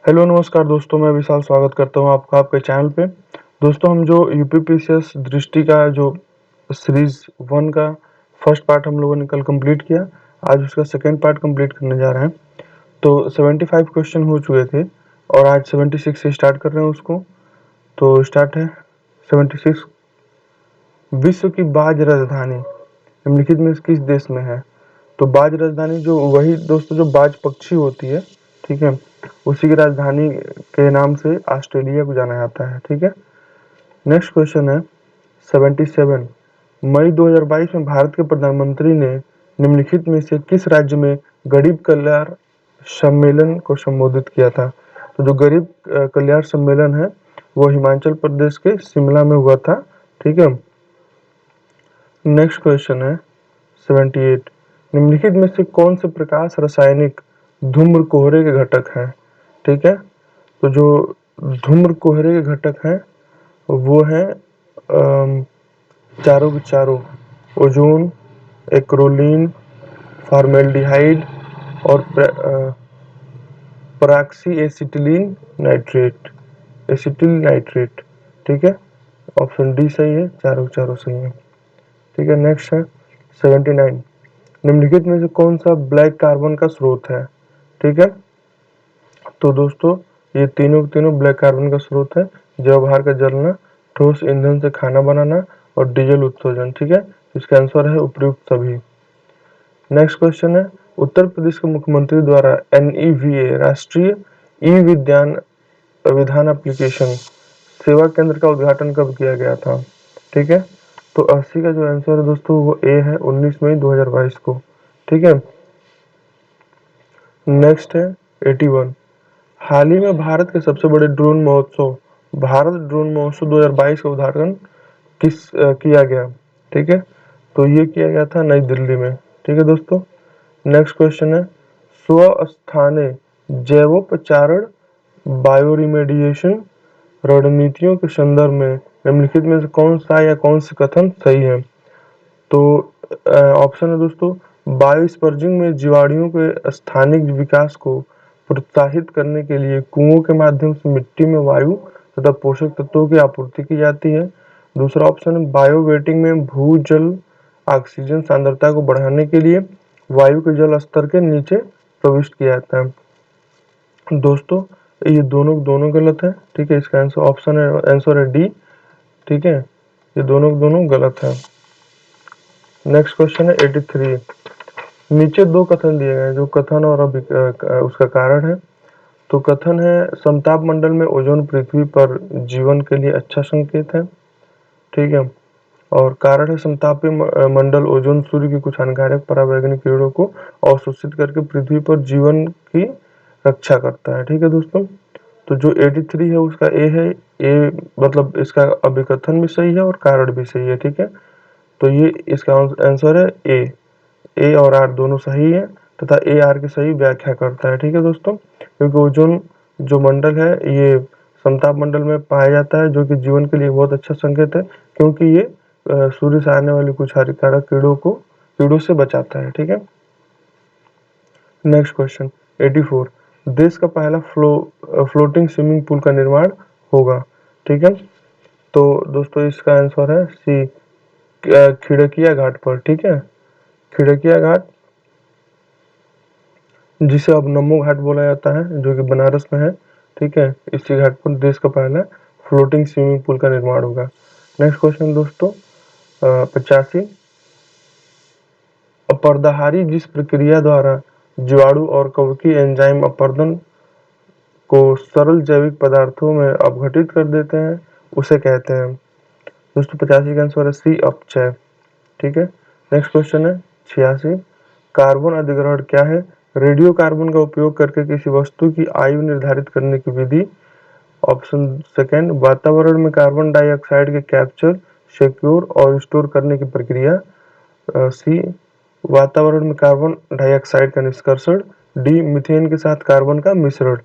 Hello नमस्कार दोस्तों, मैं विशाल स्वागत करता हूँ आपका आपके चैनल पे। दोस्तों, हम जो यूपीपीसीएस दृष्टि का जो सीरीज़ 1 का फर्स्ट पार्ट हम लोगों ने कल कंप्लीट किया, आज उसका सेकंड पार्ट कंप्लीट करने जा रहे हैं। तो 75 क्वेश्चन हो चुके थे और आज 76 से स्टार्ट कर रहे हैं उसको। तो स्टार्ट है 76। विश्व की बाज राजधानी निम्नलिखित में से किस देश में है? तो बाज राजधानी जो वही दोस्तों जो बाज पक्षी होती है, ठीक है, उसी की राजधानी के नाम से ऑस्ट्रेलिया को जाना जाता है, ठीक है। नेक्स्ट क्वेश्चन है 77। मई 2022 में भारत के प्रधानमंत्री ने निम्नलिखित में से किस राज्य में गरीब कल्याण सम्मेलन को संबोधित किया था? तो जो गरीब कल्याण सम्मेलन है वो हिमाचल प्रदेश के शिमला में हुआ था, ठीक है। नेक्स्ट क्वेश्चन है 78। निम्नलिखित में से कौन से प्रकाश रासायनिक धूम्र कोहरे के घटक हैं? ठीक है, तो जो धूम्र कोहरे के घटक हैं वो हैं चारों के चारों ओजोन, एक्रोलीन, फॉर्मेल्डिहाइड और पराक्सी एसिटिलीन नाइट्रेट, एसिटिल नाइट्रेट, ठीक है। ऑप्शन डी सही है, चारों चारों सही है, ठीक है। नेक्स्ट है 79। निम्नलिखित में से कौन सा ब्लैक कार्बन का स्रोत है? ठीक है, तो दोस्तों ये तीनों के तीनों ब्लैक कार्बन का स्रोत है। जैवभार का जलना, ठोस ईंधन से खाना बनाना और डीजल उत्सर्जन, ठीक है। इसका आंसर है उपयुक्त सभी। नेक्स्ट क्वेश्चन है उत्तर प्रदेश के मुख्यमंत्री द्वारा NEVA राष्ट्रीय ई विज्ञान विधान एप्लीकेशन सेवा केंद्र का उद्घाटन कब किया गया था? ठीक है, तो 80 का जो आंसर है दोस्तों वो ए है, 19 मई 2022 को, ठीक है। नेक्स्ट है 81। हाल ही में भारत के सबसे बड़े ड्रोन महोत्सव भारत ड्रोन महोत्सव 2022 का उद्घाटन किया गया? ठीक है, तो ये किया गया था नई दिल्ली में, ठीक है दोस्तों। नेक्स्ट क्वेश्चन है स्वस्थाने जैवोपचारण बायोरिमेडिएशन रणनीतियों के संदर्भ में निम्नलिखित में से कौन सा या कौन से कथन सही है? तो ऑप्शन है दोस्तों बायो स्पर्जिंग में जीवाणुओं के स्थानिक विकास को प्रोत्साहित करने के लिए कुओं के माध्यम से मिट्टी में वायु तथा पोषक तत्वों की आपूर्ति की जाती है। दूसरा ऑप्शन है बायो वेटिंग में भूजल ऑक्सीजन सांद्रता को बढ़ाने के लिए वायु के जल स्तर के नीचे प्रविष्ट किया जाता है। दोस्तों ये दोनों दोनों गलत है, ठीक है। इसका आंसर है डी, ठीक है, ये दोनों दोनों गलत है। नेक्स्ट क्वेश्चन है 83। नीचे दो कथन दिए गए हैं, जो कथन और उसका कारण है। तो कथन है समताप मंडल में ओजोन पृथ्वी पर जीवन के लिए अच्छा संकेत है, ठीक है। और कारण है समतापीय मंडल ओजोन सूर्य की कुछ हानिकारक पराबैंगनी किरणों को अवशोषित करके पृथ्वी पर जीवन की रक्षा करता है, ठीक है दोस्तों। तो जो 83 है उसका ए है, ए मतलब इसका अभिकथन भी सही है और कारण भी सही है, ठीक है। तो ये इसका आंसर है ए और आर दोनों सही है तथा ए आर की सही व्याख्या करता है, ठीक है दोस्तों। क्योंकि ओजोन जो मंडल है ये समताप मंडल में पाया जाता है, जो कि जीवन के लिए बहुत अच्छा संकेत है, क्योंकि ये सूर्य से आने वाली कुछ हानिकारक कीड़ों से बचाता है, ठीक है। Next question 84। देश का पहला फ्लोटिंग स्विमिंग पूल का निर्माण होगा, ठीक है। तो दोस्तों इसका आंसर है सी, खिड़किया घाट पर, ठीक है। खिड़किया घाट, जिसे अब नमो घाट बोला जाता है, जो कि बनारस में है, ठीक है। इसी घाट पर देश का पहला फ्लोटिंग स्विमिंग पूल का निर्माण होगा। नेक्स्ट क्वेश्चन दोस्तों 85। अपर्दहारी जिस प्रक्रिया द्वारा जीवाणु और कवकीय एंजाइम अपरदन को सरल जैविक पदार्थों में अपघटित कर देते हैं उसे कहते हैं? दोस्तों 85 का आंसर है सी, अपचय, ठीक है। नेक्स्ट क्वेश्चन है 86। कार्बन अधिग्रहण क्या है? रेडियो कार्बन का उपयोग करके किसी वस्तु की आयु निर्धारित करने की विधि। ऑप्शन सेकंड वातावरण में कार्बन डाइऑक्साइड के कैप्चर, सिक्योर और स्टोर करने की प्रक्रिया। सी वातावरण में कार्बन डाइऑक्साइड का निष्कर्षण। डी मीथेन के साथ कार्बन का मिश्रण।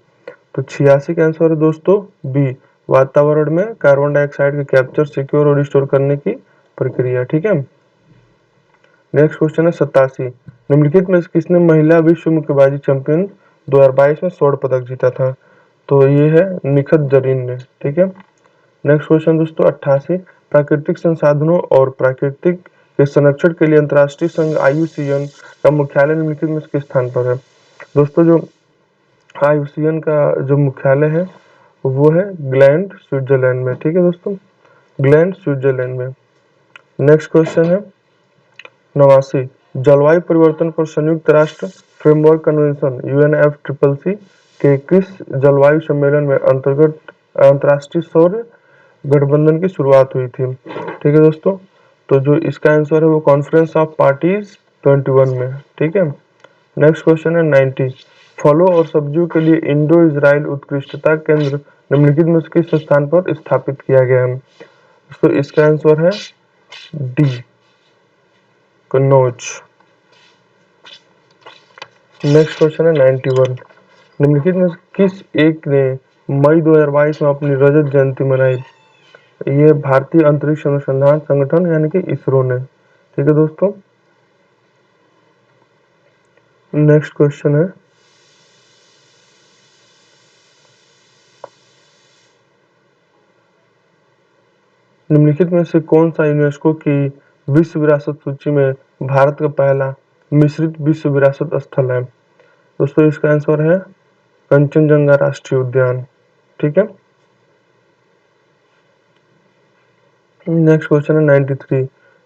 तो 86 का आंसर है दोस्तों बी, वातावरण में कार्बन डाइऑक्साइड के कैप्चर, सिक्योर और स्टोर करने की प्रक्रिया, ठीक है। नेक्स्ट क्वेश्चन है 87। निम्नलिखित में से किसने महिला विश्व मुक्केबाजी चैंपियन 2022 में स्वर्ण पदक जीता था? तो ये है निखत जरीन ने। ठीक है, नेक्स्ट क्वेश्चन दोस्तों 88, प्राकृतिक संसाधनों और प्राकृतिक के संरक्षण के लिए अंतर्राष्ट्रीय संघ IUCN का मुख्यालय निम्नलिखित में किस स्थान पर है। दोस्तों जो IUCN का जो मुख्यालय है वो है ग्लैंड स्विट्जरलैंड में। ठीक है दोस्तों, ग्लैंड स्विट्जरलैंड में। नेक्स्ट क्वेश्चन है 89, जलवायु परिवर्तन पर संयुक्त राष्ट्र फ्रेमवर्क कन्वेंशन UNFCCC के किस जलवायु सम्मेलन में अंतर्गत अंतर्राष्ट्रीय सौर गठबंधन की शुरुआत हुई थी। ठीक है दोस्तों, तो जो इसका आंसर है वो कॉन्फ्रेंस ऑफ पार्टीज 21 में। ठीक है, नेक्स्ट क्वेश्चन है 90, फलों और सब्जियों के लिए इंडो इजराइल उत्कृष्टता केंद्र निम्नलिखित में से किस स्थान पर स्थापित किया गया है। तो इसका आंसर है डी, कन्नौज। नेक्स्ट क्वेश्चन है 91, निम्नलिखित में से किस एक ने मई 2022 में अपनी रजत जयंती मनाई। ये भारतीय अंतरिक्ष अनुसंधान संगठन यानी कि इसरो ने। ठीक है दोस्तों, नेक्स्ट क्वेश्चन है निम्नलिखित में से कौन सा यूनेस्को की विश्व विरासत सूची में भारत का पहला मिश्रित विश्व विरासत स्थल है। दोस्तों इसका आंसर है कंचनजंगा राष्ट्रीय उद्यान। ठीक है, नेक्स्ट क्वेश्चन है 93,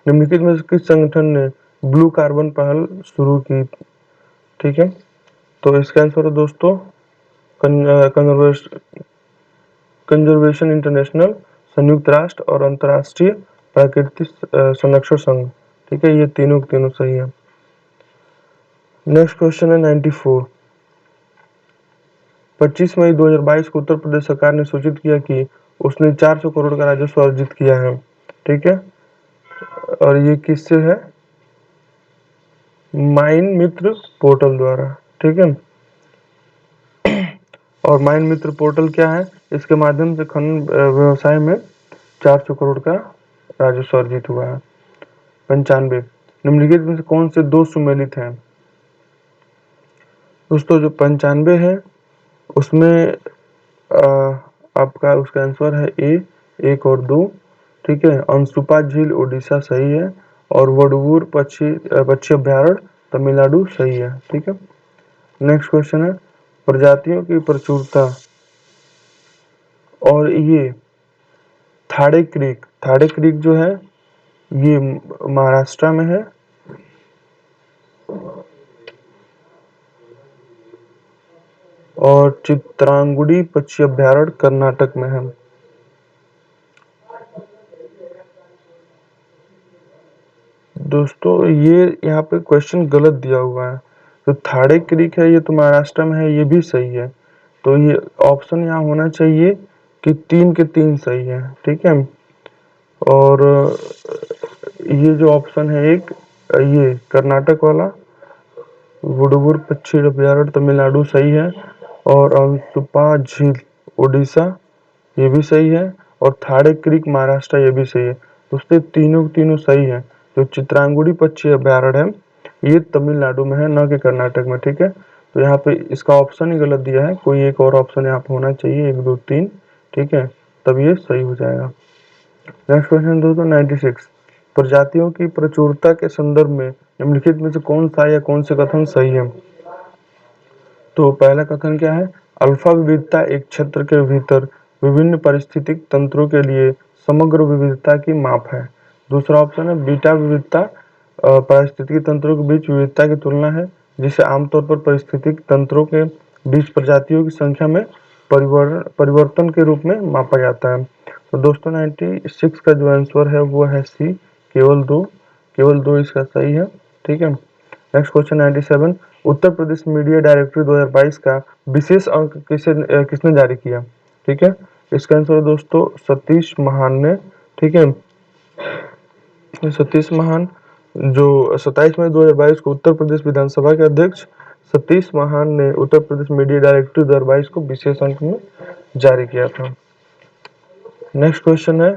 निम्नलिखित में से किस संगठन ने ब्लू कार्बन पहल शुरू की। ठीक है, तो इसका आंसर है दोस्तों कंजर्वेशन इंटरनेशनल, संयुक्त राष्ट्र और अंतर्राष्ट्रीय प्राकृतिक संरक्षण संघ। ठीक है, ये तीनों के तीनों सही है। नेक्स्ट क्वेश्चन है 94, 25 मई 2022 को उत्तर प्रदेश सरकार ने सूचित किया कि उसने 400 करोड़ का राजस्व अर्जित किया है। ठीक है, और ये किससे है, माइन मित्र पोर्टल द्वारा। ठीक है, और माइन मित्र पोर्टल क्या है, इसके माध्यम से खनन व्यवसाय में 400 करोड़ का राजस्व अर्जित हुआ है। 95, निम्नलिखित में से कौन से दो सुमेलित हैं। दोस्तों जो 95 है उसमें आपका उसका आंसर है ए, 1 और 2। ठीक है, अंशुपा झील उड़ीसा सही है, और वडवूर पक्षी अभ्यारण्य तमिलनाडु सही है। ठीक है, नेक्स्ट क्वेश्चन है प्रजातियों की प्रचुरता और ये थाड़े क्रीक जो है ये महाराष्ट्र में है, और चित्रांगुड़ी पक्षी अभ्यारण्य कर्नाटक में है। दोस्तों ये यहाँ पे क्वेश्चन गलत दिया हुआ है, तो थाड़े क्रीक है ये तो महाराष्ट्र में है, ये भी सही है, तो ये ऑप्शन यहाँ होना चाहिए कि 3 के 3 सही है। ठीक है, और ये जो ऑप्शन है एक ये कर्नाटक वाला वुडवुर पक्षी अभ्यारण्य तमिलनाडु सही है, और अंशुपा झील उड़ीसा ये भी सही है, और थाड़े क्रीक महाराष्ट्र ये भी सही है। दोस्तों तीनों तीनों सही है। जो चित्रांगुड़ी पक्षी अभ्यारण्य है ये तमिलनाडु में है, न कि कर्नाटक में। ठीक है, तो यहाँ पे इसका ऑप्शन ही गलत दिया है, कोई एक और ऑप्शन यहाँ पे होना चाहिए, 1 2 3। ठीक है, तब ये सही हो जाएगा। नेक्स्ट क्वेश्चन दोस्तों 96, प्रजातियों की प्रचुरता के संदर्भ में निम्नलिखित में से कौन सा या कौन से कथन सही है। तो पहला कथन क्या है, अल्फा विविधता एक क्षेत्र के भीतर विभिन्न पारिस्थितिक तंत्रों के लिए समग्र विविधता की माप है। दूसरा ऑप्शन है बीटा विविधता पारिस्थितिकी तंत्रों के बीच विविधता की तुलना है, जिसे आमतौर पर पारिस्थितिक तंत्रों के बीच प्रजातियों की संख्या में परिवर्तन के रूप में मापा जाता है। तो दोस्तों 96 का जो आंसर है वो है सी, केवल दो इसका सही है। ठीक है, next question 97, Uttar Pradesh media directory 2022 का विशेष अंक किसने जारी किया। ठीक है, इसका आंसर है दोस्तों सतीश महान ने। ठीक है, सतीश महान जो 27 मई 2022 को उत्तर प्रदेश विधानसभा के अध्यक्ष सतीश महान ने उत्तर प्रदेश मीडिया डायरेक्टरी 2022 को विशेष अंक में जारी किया था। नेक्स्ट क्वेश्चन है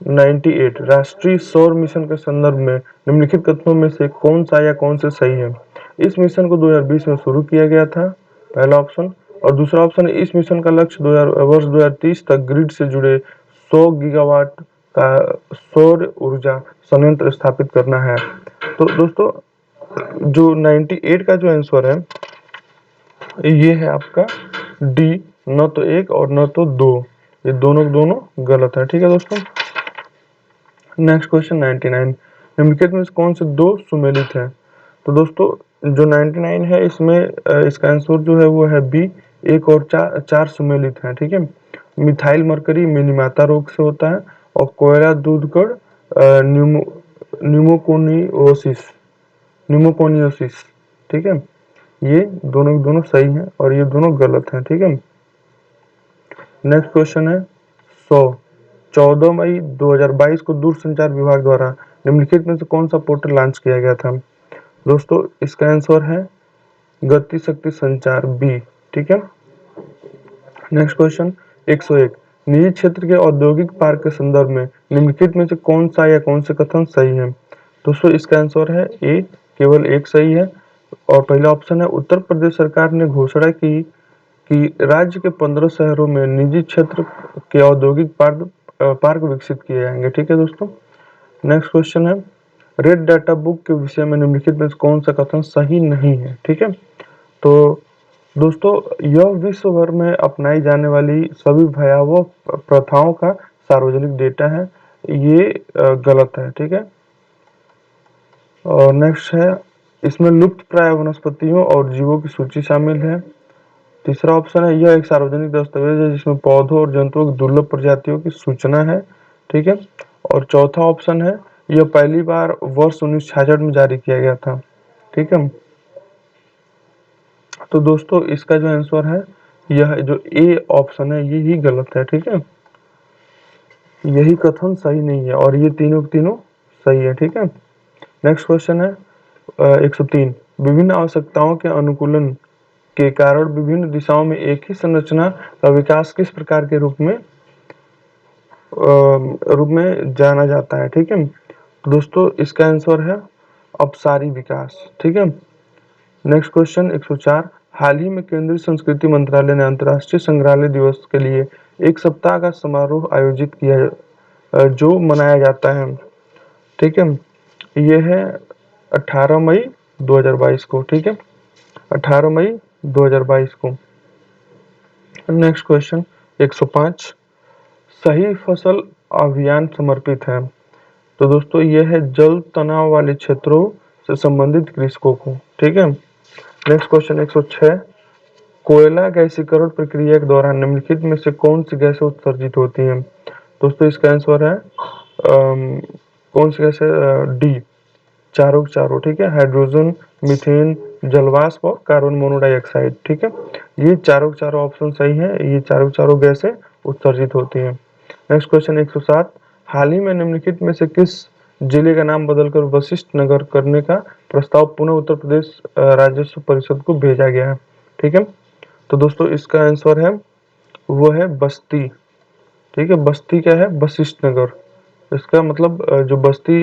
98, राष्ट्रीय सौर मिशन के संदर्भ में निम्नलिखित कथनों में से कौन सा या कौन से सही है। इस मिशन को 2020 में शुरू किया गया था, पहला ऑप्शन, और दूसरा ऑप्शन है इस मिशन का लक्ष्य 2000 वर्ष 2030 तक ग्रिड से जुड़े 100 गीगावाट का सौर ऊर्जा संयंत्र स्थापित करना है। तो दोस्तों जो 98 का जो आंसर है ये है आपका डी, न तो एक और न तो दो, ये दोनों दोनों गलत है। ठीक है दोस्तों। नेक्स्ट क्वेश्चन 99, निम्नलिखित में से कौन से दो सुमेलित हैं? तो दोस्तों जो 99 है इसमें इसका आंसर जो है वो है बी, एक और चार सुमेलित हैं। ठीक है, मिथाइल मरकरी मिनीमाता रोग से होता है और कोयला दूध कण न्यूमोकोनियोसिस न्यूमोकोनियोसिस। ठीक है, ये दोनों दोनों सही हैं और ये दोनों गलत हैं। ठीक है। नेक्स्ट क्वेश्चन है 100, 14 मई 2022 को दूरसंचार विभाग द्वारा निम्नलिखित में से कौन सा पोर्टल लॉन्च किया गया था? दोस्तों इसका आंसर है गति शक्ति संचार बी। ठीक है। नेक्स्ट क्वेश्चन 101, निजी क्षेत्र के औद्योगिक पार्क के संदर्भ में निम्नलिखित में से कौन सा या कौन से कथन सही है? दोस्तों इसका आंसर है ए, केवल एक सही है। और पहला ऑप्शन है उत्तर प्रदेश सरकार ने घोषणा की कि राज्य के 15 शहरों में निजी क्षेत्र के औद्योगिक पार्क विकसित किए जाएंगे। ठीक है दोस्तों। नेक्स्ट क्वेश्चन है रेड डाटा बुक के विषय में निम्नलिखित में से कौन सा कथन सही नहीं है? ठीक है, तो दोस्तों यह विश्व भर में अपनाई जाने वाली सभी भयावह प्रथाओं का सार्वजनिक डेटा है, ये गलत है। ठीक है। और नेक्स्ट है इसमें लुप्त प्राय वनस्पतियों और जीवों की सूची शामिल है। तीसरा ऑप्शन है यह एक सार्वजनिक दस्तावेज है जिसमें पौधों और जंतुओं की दुर्लभ प्रजातियों की सूचना है। ठीक है। और चौथा ऑप्शन है यह पहली बार वर्ष 1966 में जारी किया गया था। ठीक है, तो दोस्तों इसका जो आंसर है यह जो ए ऑप्शन है ये ही गलत है। ठीक है, यही कथन सही नहीं है और ये तीनों तीनों सही है। ठीक है। नेक्स्ट क्वेश्चन है 103, विभिन्न आवश्यकताओं के अनुकूलन के कारण विभिन्न दिशाओं में एक ही संरचना का विकास किस प्रकार के रूप में जाना जाता है? ठीक है, तो दोस्तों इसका आंसर है अपसारी विकास। ठीक है। नेक्स्ट क्वेश्चन 104, हाल ही में केंद्रीय संस्कृति मंत्रालय ने अंतर्राष्ट्रीय संग्रहालय दिवस के लिए एक सप्ताह का समारोह आयोजित किया जो मनाया जाता है। ठीक है, ये है 18 मई 2022 को। ठीक है, 18 मई 2022 को। नेक्स्ट क्वेश्चन 105, सही फसल अभियान समर्पित है? तो दोस्तों ये है जल तनाव वाले क्षेत्रों से संबंधित कृषकों को। ठीक है। नेक्स्ट क्वेश्चन 106, कोयला गैसीकरण प्रक्रिया के दौरान निम्नलिखित में से कौन सी गैसें उत्सर्जित होती हैं? दोस्तों इसका आंसर है कौन सी गैस है? डी, चारों चारों। ठीक है, हाइड्रोजन, मीथेन, जलवाष्प और कार्बन मोनोडाइऑक्साइड। ठीक है, ये चारों चारों ऑप्शन सही है, ये चारों चारों गैसें उत्सर्जित होती हैं। नेक्स्ट क्वेश्चन 107, हाल ही में निम्नलिखित में से किस जिले का नाम बदलकर वशिष्ठ नगर करने का प्रस्ताव पुनः उत्तर प्रदेश राजस्व परिषद को भेजा गया है? ठीक है, तो दोस्तों इसका आंसर है वो है बस्ती। ठीक है, बस्ती क्या है? वशिष्ठ नगर। इसका मतलब जो बस्ती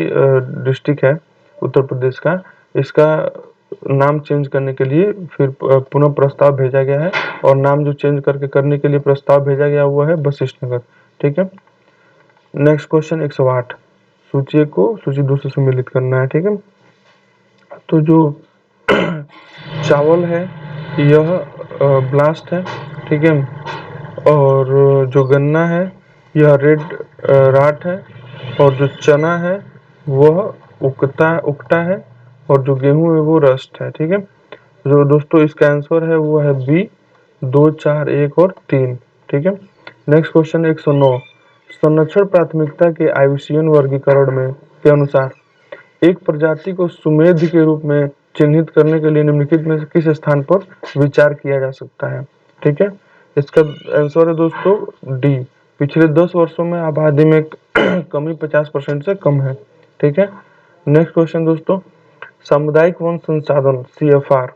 डिस्ट्रिक्ट है उत्तर प्रदेश का, इसका नाम चेंज करने के लिए फिर पुनः प्रस्ताव भेजा गया है और नाम जो चेंज करने के लिए प्रस्ताव भेजा गया वो है वशिष्ठ नगर। ठीक है। नेक्स्ट क्वेश्चन 108, सूची को सूची 2 से सम्मिलित करना है। ठीक है, तो जो चावल है यह ब्लास्ट है। ठीक है, और जो गन्ना है यह रेड राट है और जो चना है वह उकटा है और जो गेहूं है वो रस्ट है। ठीक है, जो दोस्तों इसका आंसर है वो है बी, 2, 4, 1 और 3। ठीक है। नेक्स्ट क्वेश्चन 109, संरक्षण प्राथमिकता के आईयूसीएन वर्गीकरण में के अनुसार एक प्रजाति को सुमेध के रूप में चिन्हित करने के लिए निम्नलिखित में से किस स्थान पर विचार किया जा सकता है? ठीक है, इसका आंसर है दोस्तों डी, पिछले 10 वर्षों में आबादी में कमी 50% से कम है। ठीक है। नेक्स्ट क्वेश्चन दोस्तों, सामुदायिक वन संसाधन सीएफआर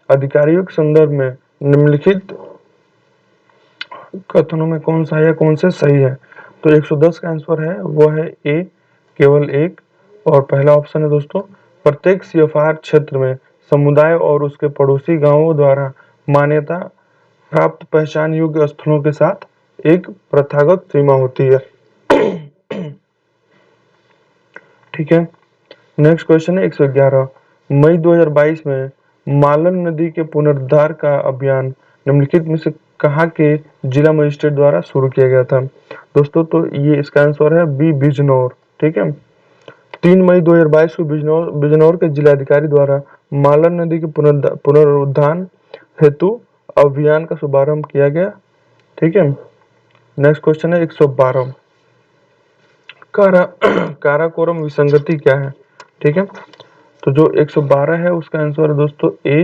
अधिकारियों के संदर्भ में निम्नलिखित कथनों में कौन सा या कौन से सही है? तो 110 का आंसर है वो है ए, केवल एक। और पहला ऑप्शन है दोस्तों, प्रत्येक सीएफआर क्षेत्र में समुदाय और उसके पड़ोसी गांवों द्वारा मान्यता प्राप्त पहचान योग्य स्थलों के साथ एक प्रथागत सीमा होती है। ठीक है। नेक्स्ट क्वेश्चन है 111। मई 2022 में मालन नदी के पुनरुद्धार का अभियान निम्नलिखित में से कहाँ के जिला मजिस्ट्रेट द्वारा शुरू किया गया था? दोस्तों तो ये इसका आंसर है बी, बिजनौर। ठीक है। 3 मई 2022 को बिजनौर के जिलाधिकारी द्वारा मालन नदी के पुनरुद्धार हेतु अभियान का शुभारंभ किया गया। ठीक है। नेक्स्ट क्वेश्चन है 112। कारा काराकोरम विसंगति क्या है? ठीक है। तो जो 112 है उसका आंसर है दोस्तों ए।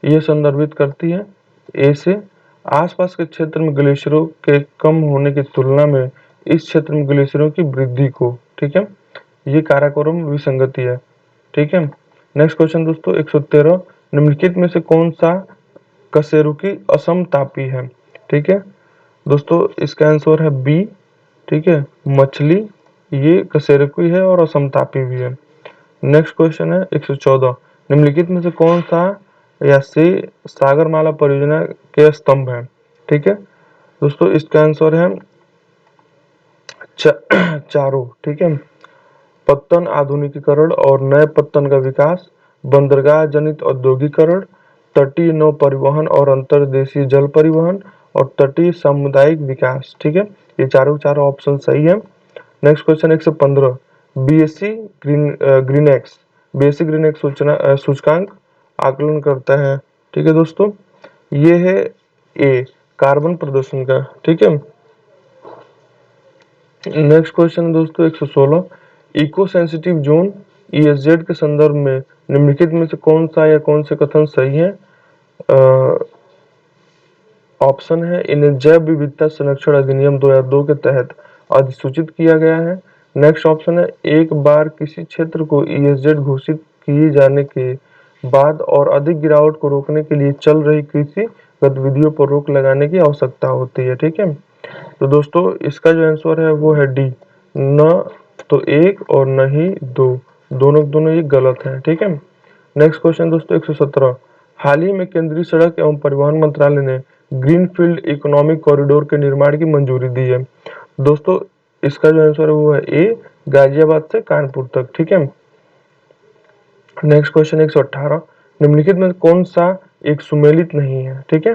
ये संदर्भित करती है ए से आसपास के क्षेत्र में ग्लेशियरों के कम होने की तुलना में इस क्षेत्र में ग्लेशियरों की वृद्धि को। ठीक है। ये काराकोरम विसंगति है। ठीक है। नेक्स्ट क्वेश्चन दोस्तों 113। निम्नलिखित में से कौन सा कशेरुकी असमतापी है? ठीक है। दोस्तों इसका आंसर है बी। ठीक है। मछली ये कशेरुकी है और असमतापी भी है। नेक्स्ट क्वेश्चन है 114। निम्नलिखित में से कौन सा या से सागरमाला परियोजना के स्तंभ है? ठीक है। दोस्तों इसका आंसर है चारों। ठीक है। पत्तन आधुनिकीकरण और नए पत्तन का विकास, बंदरगाह जनित औद्योगिकरण, तटीय नौ परिवहन और अंतर्देशीय जल परिवहन और तटीय सामुदायिक विकास। ठीक है। ये चारों ऑप्शन सही है। Next question 115। बीएससी ग्रीनएक्स बीएससी ग्रीनएक्स सूचकांक आकलन करता है। ठीक है दोस्तों। ये है ए, कार्बन प्रदूषण का। ठीक है। नेक्स्ट क्वेश्चन दोस्तों 116। इको सेंसिटिव जोन ईएसजेड के संदर्भ में निम्नलिखित में से कौन सा या कौन से कथन सही है? ऑप्शन है इन्हें जैव विविधता संरक्षण अधिनियम 2002 के तहत अधिसूचित किया गया है। नेक्स्ट ऑप्शन है एक बार किसी क्षेत्र को ईएसजेड घोषित किए जाने के बाद और अधिक गिरावट को रोकने के लिए चल रही कृषि गतिविधियों पर रोक लगाने की आवश्यकता होती है। ठीक है। तो दोस्तों इसका जो आंसर है वो है डी, न तो एक और न ही दो, दोनों ये गलत है। ठीक है। नेक्स्ट क्वेश्चन दोस्तों 117। हाल ही में केंद्रीय सड़क एवं परिवहन मंत्रालय ने ग्रीनफील्ड इकोनॉमिक कॉरिडोर के निर्माण की मंजूरी दी है। दोस्तों इसका जो आंसर है वो है ए, गाजियाबाद से कानपुर तक। ठीक है। Next question 118। निम्नलिखित में कौन सा एक सुमेलित नहीं है? ठीक है।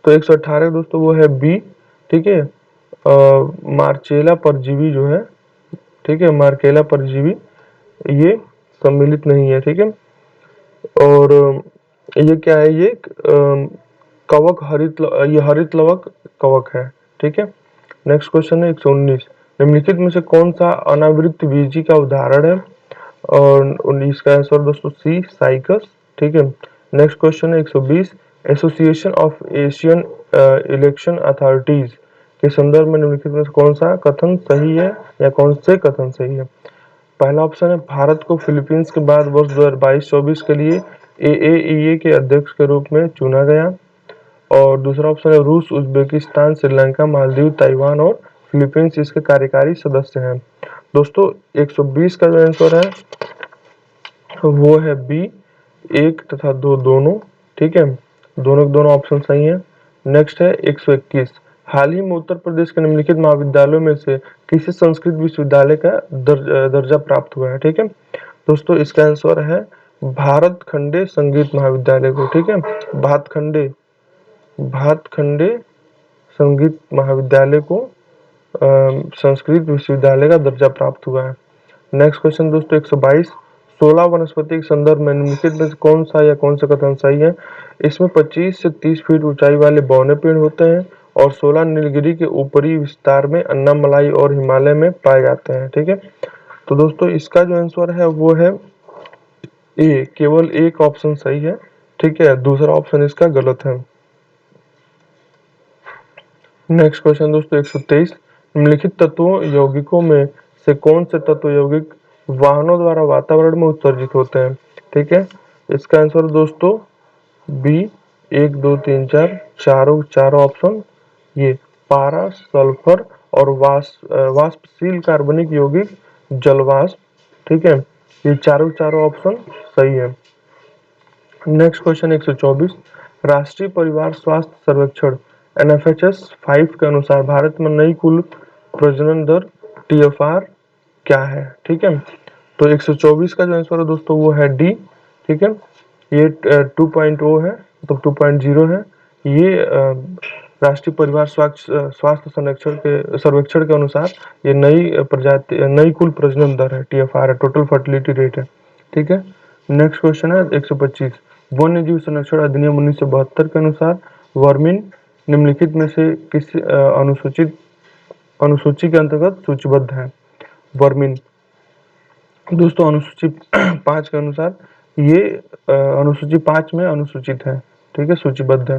तो 118 दोस्तों वो है बी। ठीक है। मार्चेला परजीवी जो है, ठीक है, मार्केला परजीवी ये सम्मिलित नहीं है। ठीक है। और ये क्या है? ये कवक ये हरित लवक कवक है। ठीक है। नेक्स्ट क्वेश्चन है 119। निम्नलिखित में से कौन सा अनावृत बीजी का उदाहरण है? और 19 का आंसर दोस्तों सी, साइकस। ठीक है। नेक्स्ट क्वेश्चन है 120। Association of Asian election authorities के संदर्भ में निम्नलिखित में से कौन सा कथन सही है या कौन से कथन सही है? पहला ऑप्शन है भारत को फिलीपींस के बाद वर्ष 2022-24 के लिए एएईए के अध्यक्ष के रूप में चुना गया। और दूसरा ऑप्शन है रूस, उज्बेकिस्तान, श्रीलंका, मालदीव, ताइवान और फिलीपींस इसके कार्यकारी सदस्य हैं। दोस्तों 120 का जो आंसर है वो है बी, एक तथा दो दोनों। ठीक है। दोनों ऑप्शन सही है। नेक्स्ट है 121। हाल ही में उत्तर प्रदेश के निम्नलिखित महाविद्यालयों में से किसी संस्कृत विश्वविद्यालय का दर्जा प्राप्त हुआ है? ठीक है। दोस्तों इसका आंसर है भारत खंडे संगीत महाविद्यालय को। ठीक है। भातखंडे संगीत महाविद्यालय को संस्कृत विश्वविद्यालय का दर्जा प्राप्त हुआ है। नेक्स्ट क्वेश्चन दोस्तों 122। 16 वनस्पति के संदर्भ में निम्नलिखित में से कौन सा या कौन सा कथन सही है? इसमें 25 से 30 फीट ऊंचाई वाले बौने पेड़ होते हैं और 16 नीलगिरी के ऊपरी विस्तार में अन्नामलाई और हिमालय में पाए जाते हैं। ठीक है। तो दोस्तों इसका जो आंसर है वो है ए, केवल एक ऑप्शन सही है। ठीक है। दूसरा ऑप्शन इसका गलत है। नेक्स्ट क्वेश्चन दोस्तों 123। निम्नलिखित तत्वों यौगिकों में से कौन से तत्व यौगिक वाहनों द्वारा वातावरण में उत्सर्जित होते हैं? ठीक है। इसका आंसर दोस्तों बी, 1 2 3 4 चारों ऑप्शन ये पारा, सल्फर और वाष्पशील कार्बनिक यौगिक जलवाष्प। ठीक है। ये चारों ऑप्शन सही है। Next question 124। राष्ट्रीय परिवार स्वास्थ्य सर्वेक्षण NFHS 5 के अनुसार भारत में नई कुल प्रजनन दर TFR क्या है? ठीक है, तो 124 का जो आंसर है दोस्तों वो है डी। ठीक है, ये 2.0 है, मतलब 2.0 है। ये राष्ट्रीय परिवार स्वास्थ्य सर्वेक्षण के अनुसार ये नई कुल प्रजनन दर है, TFR है, टोटल फर्टिलिटी रेट है। ठीक है, नेक्स्ट क्वेश्चन है 125। वन्य जीव संरक्षण अधिनियम 1972 के अनुसार वर्मिन निम्नलिखित में से किस अनुसूची के अंतर्गत सूचीबद्ध है? वर्मिन दोस्तों अनुसूची 5 के अनुसार ये अनुसूची 5 में अनुसूचित है। ठीक है, सूचीबद्ध है।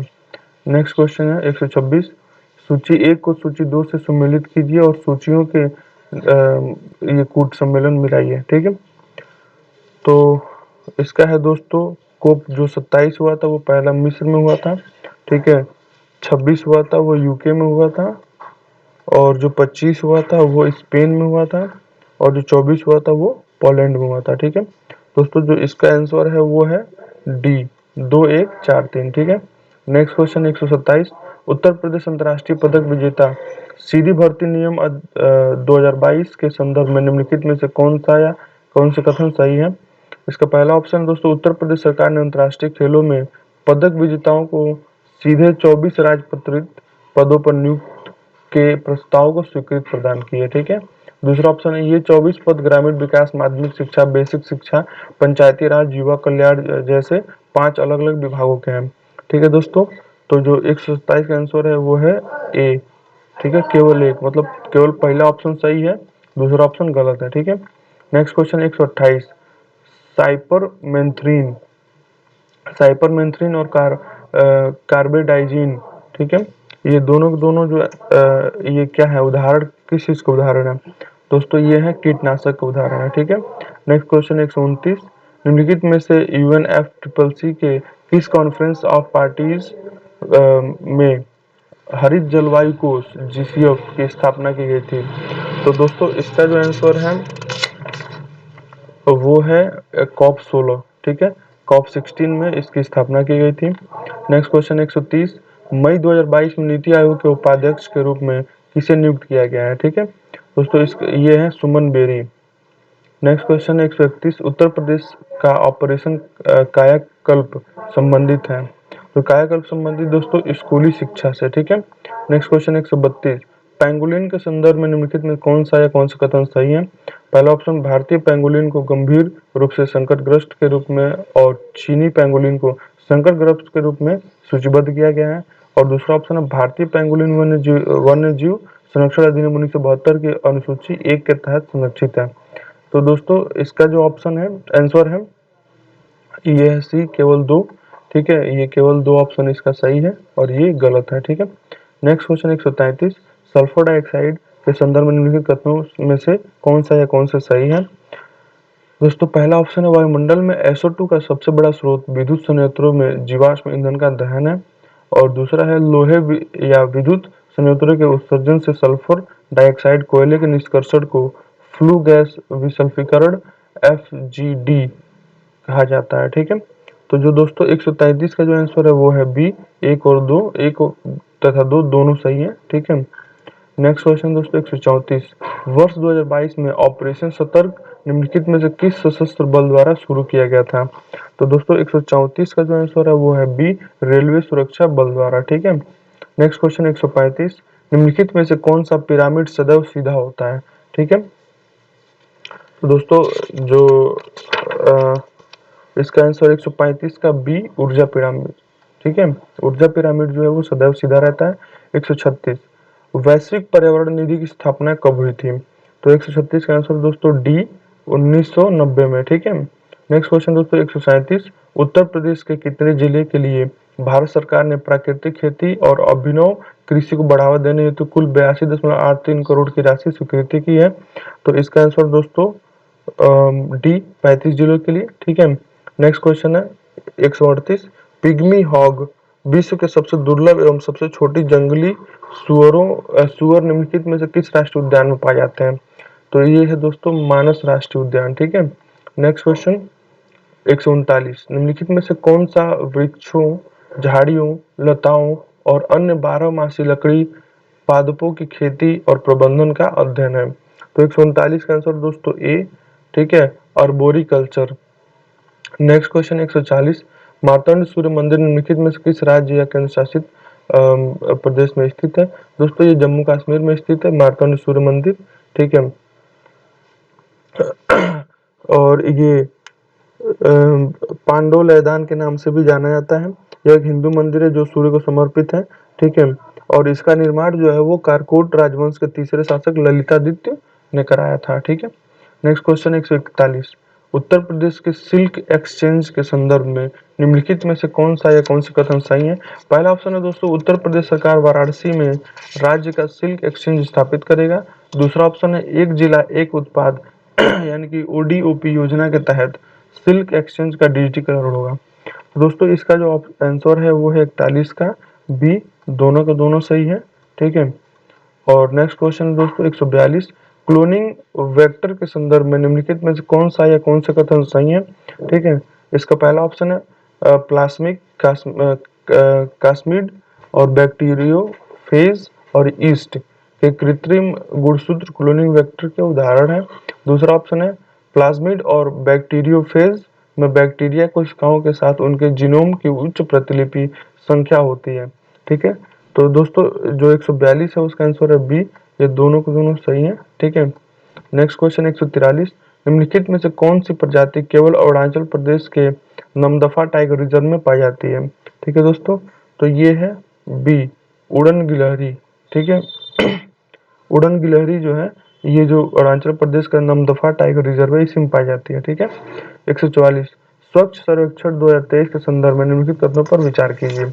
नेक्स्ट क्वेश्चन है 126। सूची 1 को सूची 2 से सम्मिलित कीजिए और सूचियों के ये कूट सम्मेलन मिलाइए। ठीक है, तो इसका है दोस्तों कोप जो 27 हुआ था वो पहला मिस्र में हुआ था। ठीक है, 26 हुआ था वो यूके में हुआ था, और जो 25 हुआ था वो स्पेन में हुआ था, और जो 24 हुआ था वो पोलैंड में हुआ था। ठीक है दोस्तों, जो इसका आंसर है वो है डी, 2143। ठीक है, नेक्स्ट क्वेश्चन 127। उत्तर प्रदेश अंतर्राष्ट्रीय पदक विजेता सीधी भर्ती नियम 2022 के संदर्भ में निम्नलिखित में से कौन से कथन सही है? इसका पहला ऑप्शन दोस्तों, उत्तर प्रदेश सरकार ने अंतर्राष्ट्रीय खेलों में पदक विजेताओं को सीधे 24 राजपत्रित पदों पर नियुक्त के प्रस्ताव को स्वीकृति प्रदान की है। ठीक है, दूसरा ऑप्शन है ये 24 पद ग्रामीण विकास, माध्यमिक शिक्षा, बेसिक शिक्षा, पंचायती राज, युवा कल्याण जैसे 5 अलग अलग विभागों के हैं। ठीक है दोस्तों, तो जो 127 का आंसर है वो है ए। ठीक है, केवल एक, मतलब केवल पहला ऑप्शन सही है, दूसरा ऑप्शन गलत है। ठीक है, नेक्स्ट क्वेश्चन 128। साइपरमेथ्रिन साइपरमेथ्रिन और कार्बेडाइजिन, ठीक है, ये दोनों जो ये क्या है, उदाहरण किस चीज का उदाहरण है? दोस्तों ये है कीटनाशक का उदाहरण है। ठीक है, नेक्स्ट क्वेश्चन 129। निम्नलिखित में से UNFCCC के किस कॉन्फ्रेंस ऑफ पार्टीज में हरित जलवायु कोष GCF की स्थापना की गई थी? तो दोस्तों इसका जो आंसर है वो है COP16। ठीक है, COP16 में इसकी स्थापना की गई थी। Next question 130। मई 2022 में नीति आयोग के उपाध्यक्ष के रूप में किसे नियुक्त किया गया है? ठीक है दोस्तों, ये है सुमन berry. Next question 131। Uttar Pradesh का ऑपरेशन कायाकल्प संबंधित है, तो कायाकल्प संबंधित दोस्तों स्कूली शिक्षा से। ठीक है, नेक्स्ट क्वेश्चन 132। पेंगुलिन के संदर्भ में निम्नलिखित में कौन सा कथन सही है? पहला ऑप्शन, भारतीय पेंगुलिन को गंभीर रूप से संकटग्रस्त के रूप में और चीनी पेंगुलिन को संकटग्रस्त के रूप में सूचीबद्ध किया गया है, और दूसरा ऑप्शन है भारतीय पेंगुलिन वन्य जीव संरक्षण अधिनियम 1972 की अनुसूची 1 के तहत संरक्षित है। तो दोस्तों इसका जो ऑप्शन है, आंसर है ये है सी, केवल 2। ठीक है, ये केवल 2 ऑप्शन इसका सही है और ये गलत है। ठीक है, नेक्स्ट क्वेश्चन 133। सल्फर डाइऑक्साइड के संदर्भ में निम्नलिखित कथनों में से कौन सा सही है? दोस्तों पहला ऑप्शन है वायुमंडल में SO2 का सबसे बड़ा स्रोत विद्युत संयंत्रों में जीवाश्म ईंधन का दहन है, और दूसरा है लोहे या विद्युत संयंत्रों के उत्सर्जन से सल्फर डाइऑक्साइड कोयले के निष्कर्षण को फ्लू गैस विसल्फीकरण FGD कहा जाता है। ठीक है, तो जो दोस्तों 133 का जो आंसर है वो है बी, एक तथा दो दोनों सही है। ठीक है, नेक्स्ट क्वेश्चन दोस्तों 134। वर्ष 2022 में ऑपरेशन सतर्क निम्नलिखित में से किस सशस्त्र बल द्वारा शुरू किया गया था? तो दोस्तों 134 का जो आंसर है वो है बी, रेलवे सुरक्षा बल द्वारा। ठीक है, नेक्स्ट क्वेश्चन 135। निम्नलिखित में से कौन सा पिरामिड सदैव सीधा होता है? ठीक है, तो दोस्तों जो इसका आंसर 135 का बी, ऊर्जा पिरामिड। ठीक है, ऊर्जा पिरामिड जो है वो सदैव सीधा रहता है। 136। वैश्विक पर्यावरण निधि की स्थापना कब हुई थी? तो 136 का आंसर दोस्तों डी, 1990 में। ठीक है, नेक्स्ट क्वेश्चन दोस्तों 137। उत्तर प्रदेश के कितने जिले के लिए भारत सरकार ने प्राकृतिक खेती और अभिनव कृषि को बढ़ावा देने हेतु कुल 82.83 करोड़ की राशि स्वीकृति की है? तो इसका आंसर दोस्तों डी, 35 जिलों के लिए। ठीक है, नेक्स्ट क्वेश्चन है 138। पिग्मी हॉग विश्व के सबसे दुर्लभ एवं सबसे छोटी जंगली सुअर निम्नलिखित में से किस राष्ट्रीय उद्यान में पाए जाते हैं? तो ये है दोस्तों मानस राष्ट्रीय उद्यान। ठीक है, नेक्स्ट क्वेश्चन 139। निम्नलिखित में से कौन सा वृक्षों झाड़ियों, लताओं और अन्य बारहमासी लकड़ी पादपों की खेती और प्रबंधन का अध्ययन है। तो 139 का आंसर दोस्तों ए, ठीक है, अर्बोरिकल्चर। नेक्स्ट क्वेश्चन 140, मार्तंड सूर्य मंदिर निम्नलिखित में से किस राज्य या केंद्र शासित प्रदेश में स्थित है? दोस्तों ये जम्मू कश्मीर में स्थित है मार्तंड सूर्य मंदिर, ठीक है। और ये पांडोल मैदान के नाम से भी जाना जाता है। यह एक हिंदू मंदिर है जो सूर्य को समर्पित है, ठीक है। और इसका निर्माण जो है वो कारकोट राजवंश के तीसरे शासक ललितादित्य ने कराया था, ठीक है। नेक्स्ट क्वेश्चन 141, उत्तर प्रदेश के सिल्क एक्सचेंज के संदर्भ में निम्नलिखित में से कौन सा या कौन सी कथन सही है? पहला ऑप्शन है दोस्तों, उत्तर प्रदेश सरकार वाराणसी में राज्य का सिल्क एक्सचेंज स्थापित करेगा। दूसरा ऑप्शन है, एक जिला एक उत्पाद यानी कि ओडीओपी योजना के तहत सिल्क एक्सचेंज का डिजिटीकरण होगा। दोस्तों इसका जो आंसर है वो है 41 का बी, दोनों का दोनों सही है, ठीक है। और नेक्स्ट क्वेश्चन दोस्तों 142, क्लोनिंग वेक्टर के संदर्भ में निम्नलिखित में से कौन सा या कौन से कथन सही है? ठीक है, इसका पहला ऑप्शन है प्लास्मिक कास्मिड और बैक्टीरियोफेज और ईस्ट के कृत्रिम गुणसूत्र क्लोनिंग वेक्टर के उदाहरण है। दूसरा ऑप्शन है प्लाज्मिड और बैक्टीरियोफेज में बैक्टीरिया कोशिकाओं के साथ उनके जीनोम की उच्च प्रतिलिपि संख्या होती है, ठीक है। तो दोस्तों जो 142 है उसका आंसर है बी, ये दोनों को दोनों सही है, ठीक है। नेक्स्ट क्वेश्चन 143, निम्नलिखित में से कौन सी प्रजाति केवल अरुणाचल प्रदेश के नमदफा टाइगर रिजर्व में पाई जाती है? ठीक है दोस्तों, तो ये है बी, उड़न गिलहरी, ठीक है। उड़न गिलहरी जो है ये जो अरुणाचल प्रदेश का नमदफा टाइगर रिजर्व है इसी में पाई जाती है, ठीक है। 144, स्वच्छ सर्वेक्षण 2023 के संदर्भ में निम्नलिखित कथनों पर विचार कीजिए।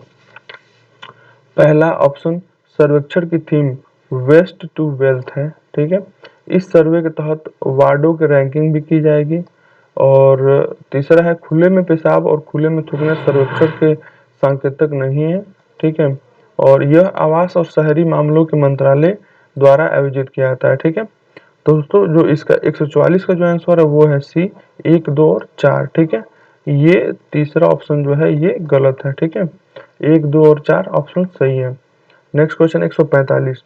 पहला ऑप्शन, सर्वेक्षण की थीम वेस्ट टू वेल्थ है, ठीक है। इस सर्वे के तहत वार्डों की रैंकिंग भी की जाएगी। और तीसरा है, खुले में पेशाब और खुले में थूकना सर्वेक्षण के सांकेतिक नहीं है, ठीक है। और यह आवास और शहरी मामलों के मंत्रालय द्वारा आयोजित किया जाता है, ठीक है। दोस्तों जो इसका 144 का जो आंसर है वो है सी, 1, 2 और 4, ठीक है। ये तीसरा ऑप्शन जो है ये गलत है, ठीक है। 1, 2 और 4 ऑप्शन सही है। नेक्स्ट क्वेश्चन 145,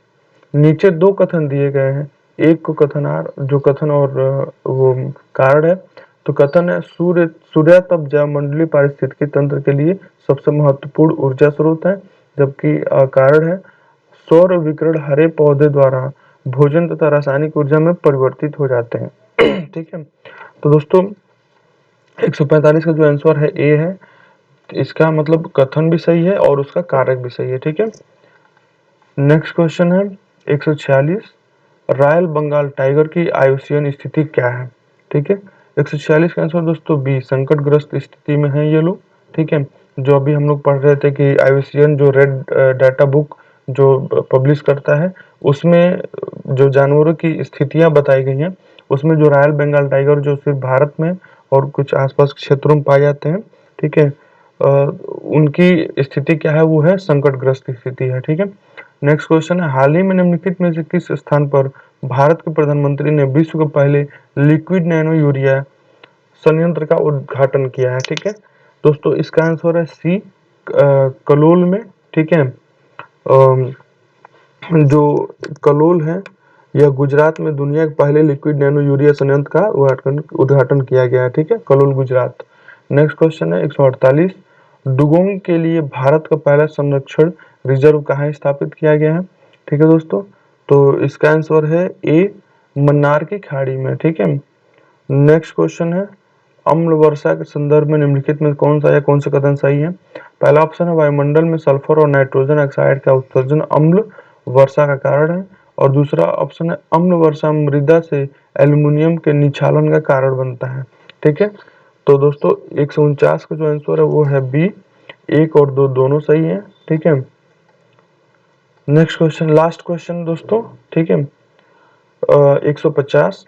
नीचे दो कथन दिए गए हैं, एक को कथनार जो कथन और वो कारण है। तो कथन है सूर्यातप जयमंडलीय पारिस्थितिकी तंत्र के लिए सबसे महत्वपूर्ण ऊर्जा स्रोत है, जबकि कारण है सौर विकिरण हरे पौधे द्वारा भोजन तथा रासायनिक ऊर्जा में परिवर्तित हो जाते हैं, ठीक है। तो दोस्तों 145 का जो आंसर है ए है, इसका मतलब कथन भी सही है और उसका कारक भी सही है, ठीक है। नेक्स्ट क्वेश्चन है 146, रॉयल बंगाल टाइगर की आयुष्मान स्थिति क्या है? ठीक है, 146 का आंसर दोस्तों बी, संकटग्रस्त स्थिति में है ये लोग, ठीक है। जो अभी हम लोग पढ़ रहे थे कि आयुष्मान जो रेड डाटा बुक जो पब्लिश करता है उसमें जो जानवरों की स्थितियां बताई गई हैं उसमें जो रॉयल बंगाल टाइगर जो सिर्फ भारत में और कुछ आसपास क्षेत्रों में पाए जाते हैं, ठीक है, उनकी स्थिति क्या है, वो है संकटग्रस्त स्थिति है, ठीक है। नेक्स्ट क्वेश्चन है, हाल ही में निम्नलिखित में से किस स्थान पर भारत के प्रधानमंत्री ने विश्व के पहले लिक्विड नैनो यूरिया संयंत्र का उद्घाटन किया है? ठीक है दोस्तों, इसका आंसर है सी, कलोल में, ठीक है। जो कलोल है यह गुजरात में दुनिया के पहले लिक्विड नैनो यूरिया संयंत्र का उद्घाटन किया गया है, ठीक है, कलोल गुजरात। नेक्स्ट क्वेश्चन है 148, डुगोंग के लिए भारत का पहला संरक्षण रिजर्व कहाँ स्थापित किया गया है? ठीक है दोस्तों, तो इसका आंसर है ए, मन्नार की खाड़ी में, ठीक है। नेक्स्ट क्वेश्चन है, अम्ल वर्षा के संदर्भ में निम्नलिखित में कौन सा या कौन सा कथन सही है? पहला ऑप्शन है वायुमंडल में सल्फर और नाइट्रोजन ऑक्साइड का उत्सर्जन अम्ल वर्षा का कारण है। और दूसरा ऑप्शन है अम्ल वर्षा मृदा से एल्यूमिनियम के निक्षालन का कारण बनता है, ठीक है। तो दोस्तों 149 का जो आंसर है वो है बी, 1 और 2 दोनों सही है, ठीक है। नेक्स्ट क्वेश्चन, लास्ट क्वेश्चन दोस्तों, ठीक है। 150,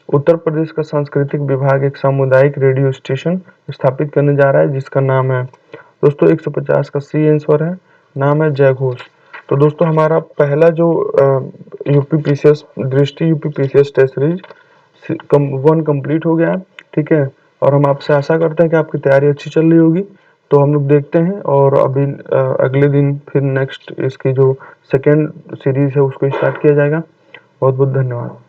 उत्तर प्रदेश का सांस्कृतिक विभाग एक सामुदायिक रेडियो स्टेशन स्थापित करने जा रहा है जिसका नाम है, दोस्तों 150 का सी आंसर है, नाम है जय घोष। तो दोस्तों हमारा पहला जो यूपीपीसीएस दृष्टि यूपीपीसीएस टेस्ट सीरीज 1 कंप्लीट हो गया है, ठीक है। और हम आपसे आशा करते हैं कि आपकी तैयारी अच्छी चल रही होगी। तो हम लोग देखते हैं और अभी अगले दिन फिर नेक्स्ट इसकी जो सेकेंड सीरीज़ है उसको स्टार्ट किया जाएगा। बहुत बहुत धन्यवाद।